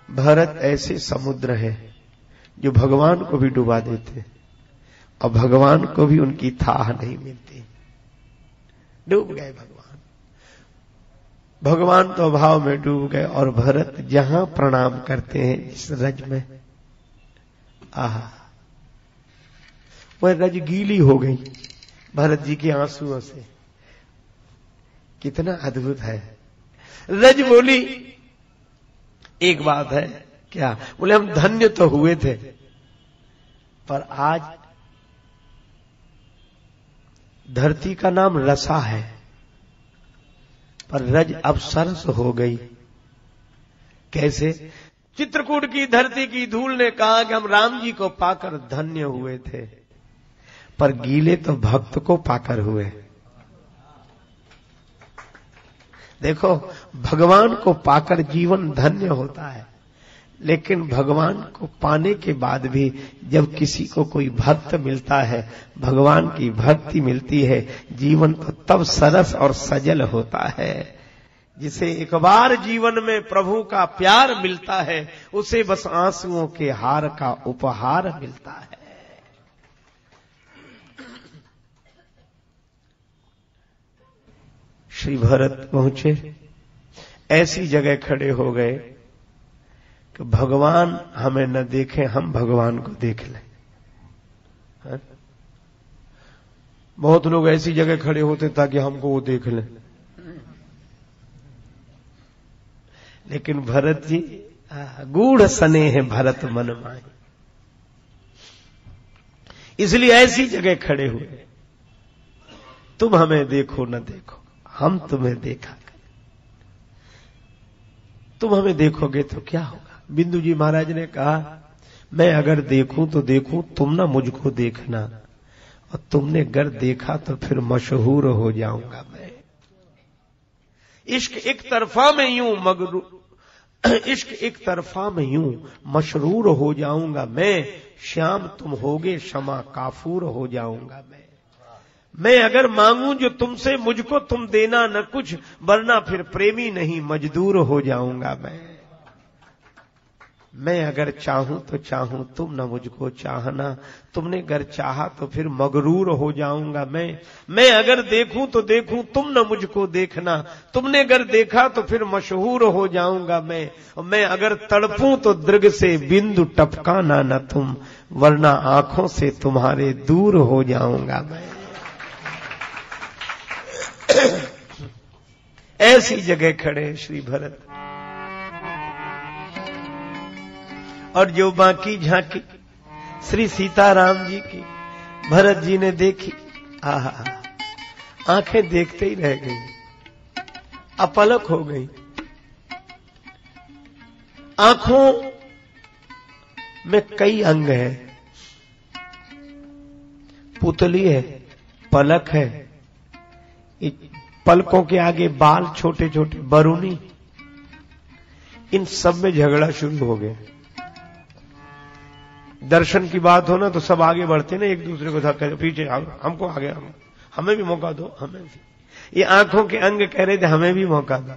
भरत ऐसे समुद्र है जो भगवान को भी डुबा देते और भगवान को भी उनकी थाह नहीं मिलती। डूब गए भगवान, भगवान तो अभाव में डूब गए और भरत जहां प्रणाम करते हैं इस रज में, आहा, वह रज गीली हो गई भरत जी के आंसुओं से। कितना अद्भुत है। रज बोली एक बात है, क्या बोले, हम धन्य तो हुए थे पर आज धरती का नाम रसा है पर रज अब सरस हो गई। कैसे? चित्रकूट की धरती की धूल ने कहा कि हम राम जी को पाकर धन्य हुए थे, पर गीले तो भक्त को पाकर हुए। देखो, भगवान को पाकर जीवन धन्य होता है, लेकिन भगवान को पाने के बाद भी जब किसी को कोई भक्त मिलता है, भगवान की भक्ति मिलती है, जीवन तो तब सरस और सजल होता है। जिसे एक बार जीवन में प्रभु का प्यार मिलता है, उसे बस आंसुओं के हार का उपहार मिलता है। श्री भरत पहुंचे, ऐसी जगह खड़े हो गए कि भगवान हमें न देखें, हम भगवान को देख लें। है? बहुत लोग ऐसी जगह खड़े होते ताकि हमको वो देख लें, लेकिन भरत जी गूढ़ सने हैं भरत मन माए, इसलिए ऐसी जगह खड़े हुए। तुम हमें देखो न देखो, हम तुम्हें देखा करें। तुम हमें देखोगे तो क्या होगा? बिंदु जी महाराज ने कहा, मैं अगर देखूं तो देखूं, तुम ना मुझको देखना, और तुमने अगर देखा तो फिर मशहूर हो जाऊंगा मैं। इश्क एक तरफा में यूं इश्क एक तरफा में यूं मशरूर हो जाऊंगा मैं, श्याम तुम होगे क्षमा काफूर हो जाऊंगा मैं अगर मांगूं जो तुमसे मुझको तुम देना न कुछ, वरना फिर प्रेमी नहीं मजदूर हो जाऊंगा मैं अगर चाहूं तो चाहूं, तुम न मुझको चाहना, तुमने अगर चाहा तो फिर मगरूर हो जाऊंगा मैं अगर देखूं तो देखूं, तुम न मुझको देखना, तुमने अगर देखा तो फिर मशहूर हो जाऊंगा मैं अगर तड़पूं तो दृग से बिंदु टपकाना न तुम, वरना आंखों से तुम्हारे दूर हो जाऊंगा मैं। ऐसी जगह खड़े श्री भरत, और जो बाकी झांकी श्री सीताराम जी की भरत जी ने देखी, आहा, आंखें देखते ही रह गई, अपलक हो गई। आंखों में कई अंग है, पुतली है, पलक है, पलकों के आगे बाल छोटे छोटे, बरूनी, इन सब में झगड़ा शुरू हो गया। दर्शन की बात हो ना तो सब आगे बढ़ते ना, एक दूसरे को धक्का, पीछे हमको आगे, हमें भी मौका दो, हमें भी। ये आंखों के अंग कह रहे थे हमें भी मौका दो।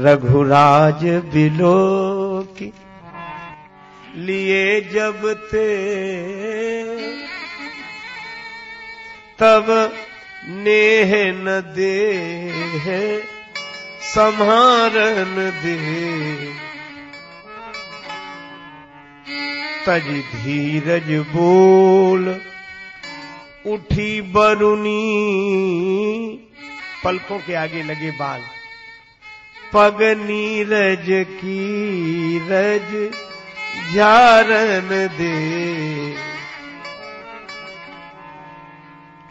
रघुराज बिलो की लिए जब थे, तब नेह न दे संहारन दे, तज धीरज बोल उठी बरुनी, पलकों के आगे लगे बाल, पग नीरज की रज झारन दे,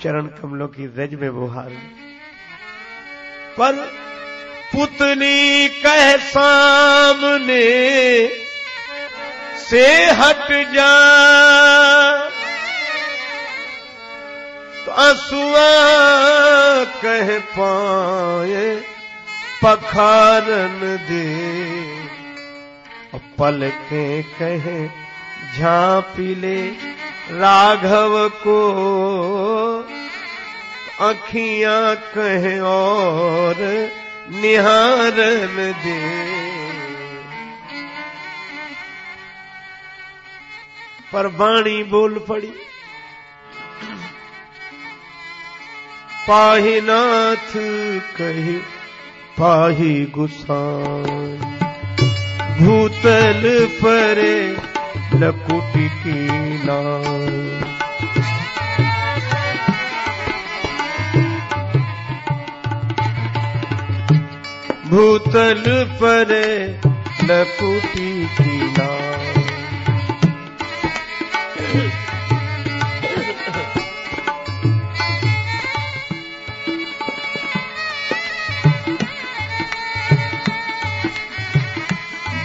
चरण कमलों की रज में बुहार। पर पुतली कह सामने से हट जा, तो आंसुआ कह पाए पखारन दे, और पलकें कहे झांपी ले राघव को, अखियां कहें और निहारन दे। पर वाणी बोल पड़ी। पाहि नाथ कहि पाहि गुसाई, भूतल परे लकुटि कीनाई। भूतल परे लकुटि कीनाई।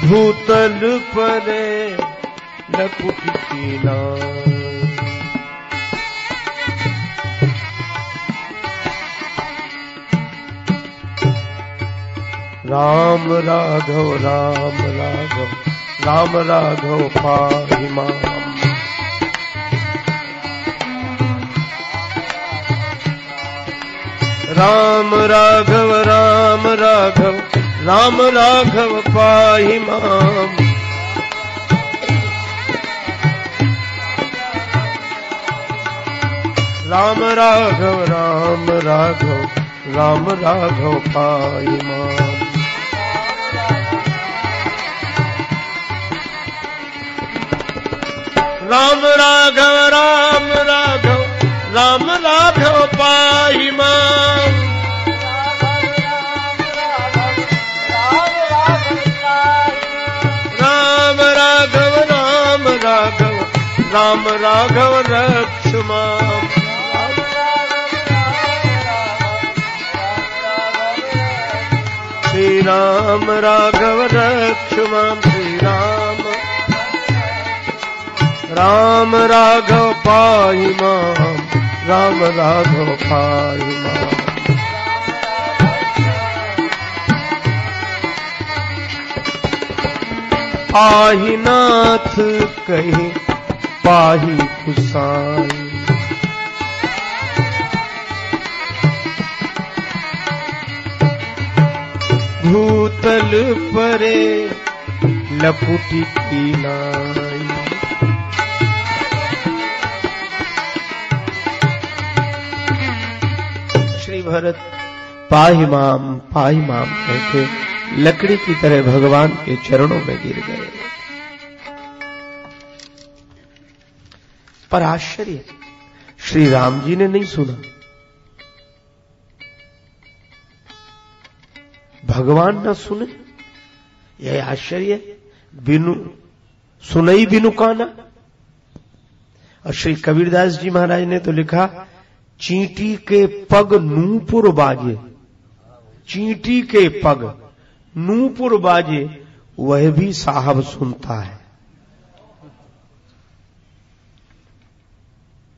भूतल परे लकुटि कीनाई। राम राघव राम राघव राम राघव पाहि माम। राम राघव राम राघव राम राघव पाहि माम। राम राघव राम राघव राम राघव पाहि माम। राम राघव राम राघव राम राघव पाहि माम। राम राघव राम राघव राम राघव रक्ष माम। श्री राम राघव रक्ष माम। श्री राम राम राघव पाहि माम। राम राघव पाहि माम। पाहि नाथ कहि पाहि गुसाई, भूतल परे लकुटि कीनाई। श्री भरत पाहि माम कहके लकड़ी की तरह भगवान के चरणों में गिर गए। पर आश्चर्य, श्री राम जी ने नहीं सुना, भगवान न सुने। यह आश्चर्य, बिनु सुनई बिनु काना। और श्री कबीरदास जी महाराज ने तो लिखा, चींटी के पग नूपुर बाजे। चींटी के पग नूपुर बाजे, वह भी साहब सुनता है।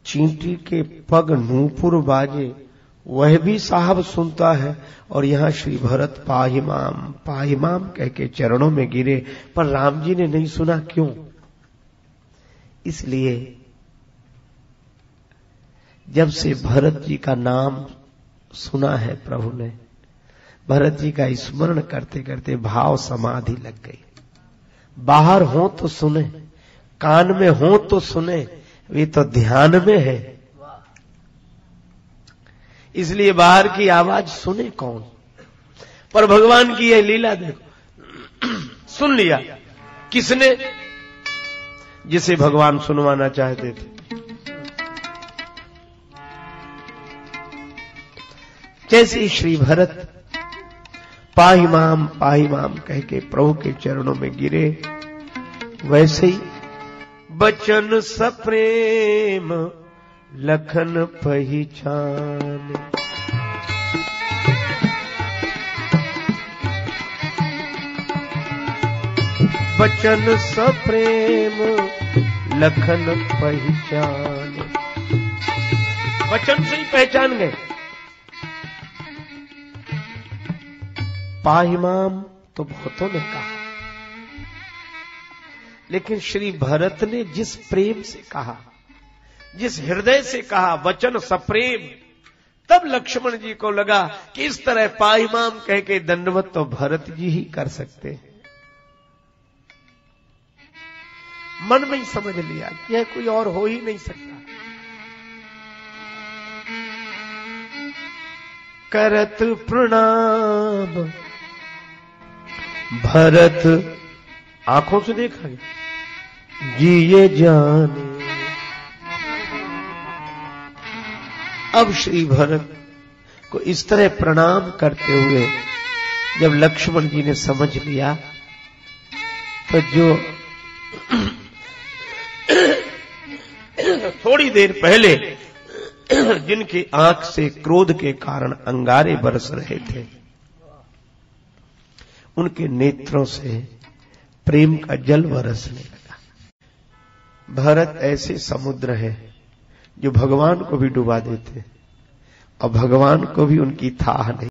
चींटी के पग नूपुर बाजे, वह भी साहब सुनता है। और यहां श्री भरत पाहि माम कह के चरणों में गिरे, पर राम जी ने नहीं सुना। क्यों? इसलिए जब से भरत जी का नाम सुना है प्रभु ने, भरत जी का स्मरण करते करते भाव समाधि लग गई। बाहर हो तो सुने, कान में हो तो सुने, वे तो ध्यान में है। इसलिए बाहर की आवाज सुने कौन? पर भगवान की यह लीला देखो, सुन लिया किसने? जिसे भगवान सुनवाना चाहते थे। जैसे श्री भरत पाहि माम कह के प्रभु के चरणों में गिरे, वैसे ही बचन सप्रेम लखन पहिचान। बचन सप्रेम लखन पहिचान। वचन से ही पहचान गए। पाहि माम तो बहुतों ने कहा, लेकिन श्री भरत ने जिस प्रेम से कहा, जिस हृदय से कहा, वचन सप्रेम, तब लक्ष्मण जी को लगा कि इस तरह पाहि माम कह के दंडवत तो भरत जी ही कर सकते हैं। मन में ही समझ लिया कि यह कोई और हो ही नहीं सकता। करत प्रणाम भरत, आंखों से देखा गया, जी ये जाने। अब श्री भरत को इस तरह प्रणाम करते हुए जब लक्ष्मण जी ने समझ लिया, तो जो थोड़ी देर पहले जिनकी आंख से क्रोध के कारण अंगारे बरस रहे थे, उनके नेत्रों से प्रेम का जल बरसने लगा। भरत ऐसे समुद्र है जो भगवान को भी डुबा देते और भगवान को भी उनकी थाह नहीं।